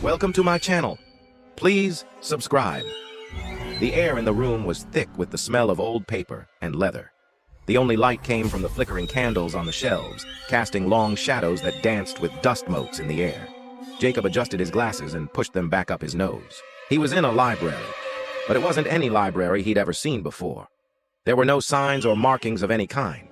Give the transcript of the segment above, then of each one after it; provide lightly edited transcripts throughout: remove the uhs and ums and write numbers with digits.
Welcome to my channel. Please subscribe. The air in the room was thick with the smell of old paper and leather. The only light came from the flickering candles on the shelves, casting long shadows that danced with dust motes in the air. Jacob adjusted his glasses and pushed them back up his nose. He was in a library, but it wasn't any library he'd ever seen before. There were no signs or markings of any kind.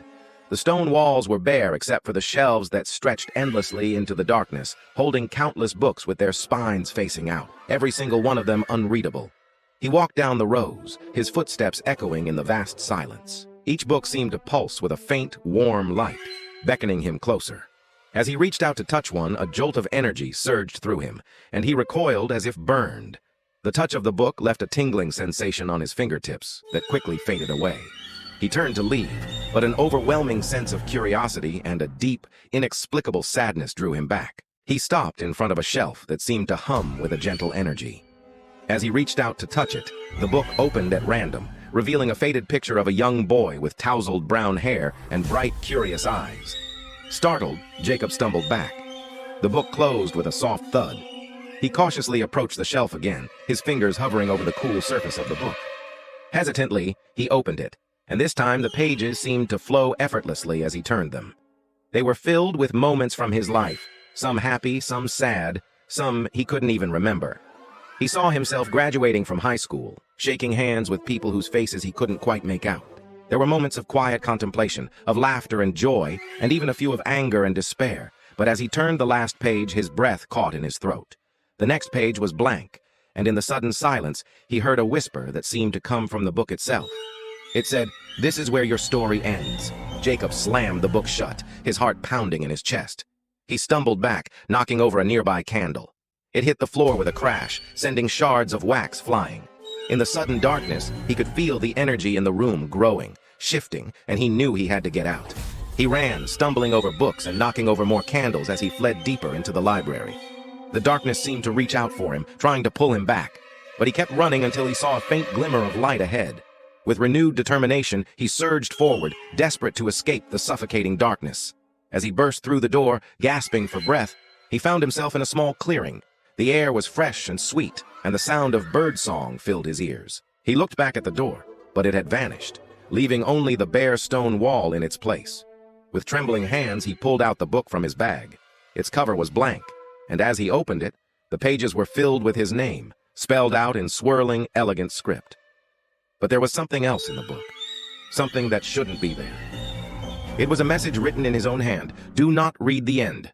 The stone walls were bare except for the shelves that stretched endlessly into the darkness, holding countless books with their spines facing out, every single one of them unreadable. He walked down the rows, his footsteps echoing in the vast silence. Each book seemed to pulse with a faint, warm light, beckoning him closer. As he reached out to touch one, a jolt of energy surged through him, and he recoiled as if burned. The touch of the book left a tingling sensation on his fingertips that quickly faded away. He turned to leave, but an overwhelming sense of curiosity and a deep, inexplicable sadness drew him back. He stopped in front of a shelf that seemed to hum with a gentle energy. As he reached out to touch it, the book opened at random, revealing a faded picture of a young boy with tousled brown hair and bright, curious eyes. Startled, Jacob stumbled back. The book closed with a soft thud. He cautiously approached the shelf again, his fingers hovering over the cool surface of the book. Hesitantly, he opened it, and this time the pages seemed to flow effortlessly as he turned them. They were filled with moments from his life, some happy, some sad, some he couldn't even remember. He saw himself graduating from high school, shaking hands with people whose faces he couldn't quite make out. There were moments of quiet contemplation, of laughter and joy, and even a few of anger and despair. But as he turned the last page, his breath caught in his throat. The next page was blank, and in the sudden silence, he heard a whisper that seemed to come from the book itself. It said, "This is where your story ends." Jacob slammed the book shut, his heart pounding in his chest. He stumbled back, knocking over a nearby candle. It hit the floor with a crash, sending shards of wax flying. In the sudden darkness, he could feel the energy in the room growing, shifting, and he knew he had to get out. He ran, stumbling over books and knocking over more candles as he fled deeper into the library. The darkness seemed to reach out for him, trying to pull him back. But he kept running until he saw a faint glimmer of light ahead. With renewed determination, he surged forward, desperate to escape the suffocating darkness. As he burst through the door, gasping for breath, he found himself in a small clearing. The air was fresh and sweet, and the sound of birdsong filled his ears. He looked back at the door, but it had vanished, leaving only the bare stone wall in its place. With trembling hands, he pulled out the book from his bag. Its cover was blank, and as he opened it, the pages were filled with his name, spelled out in swirling, elegant script. But there was something else in the book, something that shouldn't be there. It was a message written in his own hand. "Do not read the end.